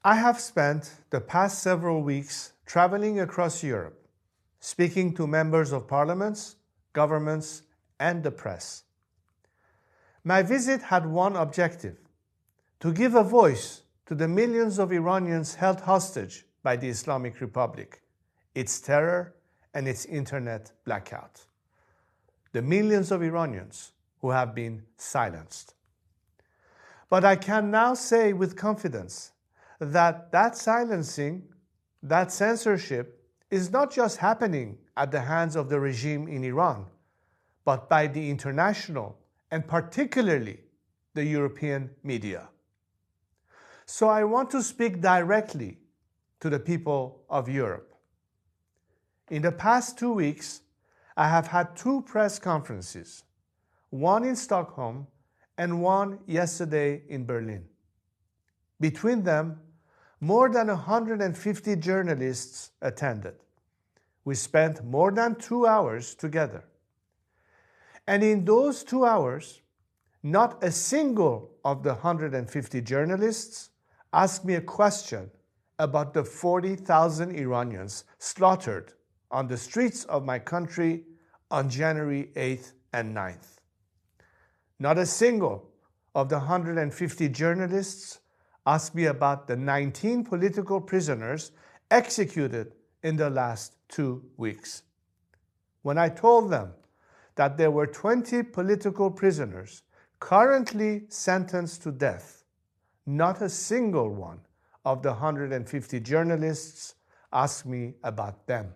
I have spent the past several weeks traveling across Europe, speaking to members of parliaments, governments, and the press. My visit had one objective: to give a voice to the millions of Iranians held hostage by the Islamic Republic, its terror, and its internet blackout. The millions of Iranians who have been silenced. But I can now say with confidence that silencing, that censorship, is not just happening at the hands of the regime in Iran, but by the international and particularly the European media. So I want to speak directly to the people of Europe. In the past 2 weeks, I have had 2 press conferences, one in Stockholm and one yesterday in Berlin. Between them, more than 150 journalists attended. We spent more than 2 hours together. And in those 2 hours, not a single of the 150 journalists asked me a question about the 40,000 Iranians slaughtered on the streets of my country on January 8th and 9th. Not a single of the 150 journalists asked me about the 19 political prisoners executed in the last 2 weeks. When I told them that there were 20 political prisoners currently sentenced to death, not a single one of the 150 journalists asked me about them.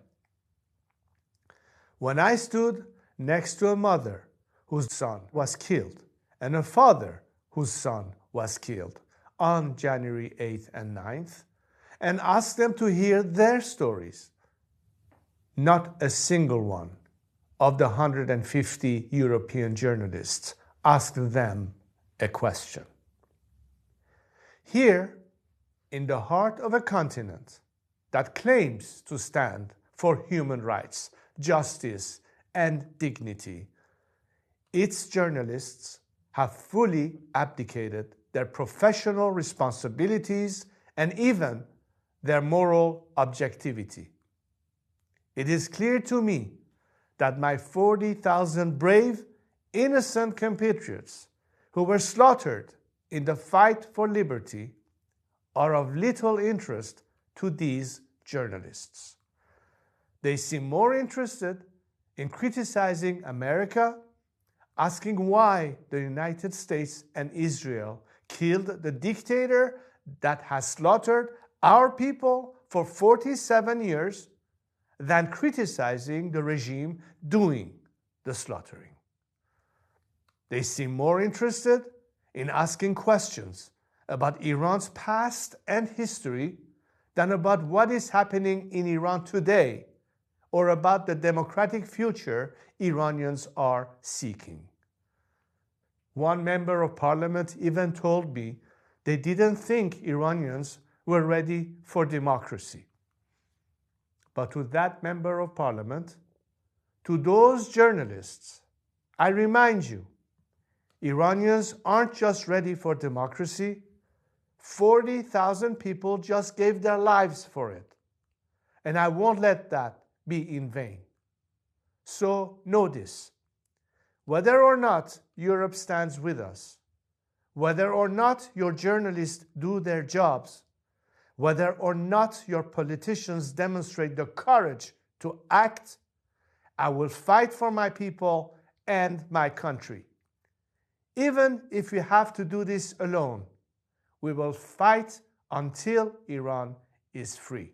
When I stood next to a mother whose son was killed and a father whose son was killed on January 8th and 9th, and asked them to hear their stories, not a single one of the 150 European journalists asked them a question. Here, in the heart of a continent that claims to stand for human rights, justice, and dignity, its journalists have fully abdicated their professional responsibilities and even their moral objectivity. It is clear to me that my 40,000 brave, innocent compatriots who were slaughtered in the fight for liberty are of little interest to these journalists. They seem more interested in criticizing America, asking why the United States and Israel killed the dictator that has slaughtered our people for 47 years, than criticizing the regime doing the slaughtering. They seem more interested in asking questions about Iran's past and history than about what is happening in Iran today or about the democratic future Iranians are seeking. One member of parliament even told me they didn't think Iranians were ready for democracy. But to that member of parliament, to those journalists, I remind you, Iranians aren't just ready for democracy. 40,000 people just gave their lives for it. And I won't let that be in vain. So know this: whether or not Europe stands with us, whether or not your journalists do their jobs, whether or not your politicians demonstrate the courage to act, I will fight for my people and my country. Even if we have to do this alone, we will fight until Iran is free.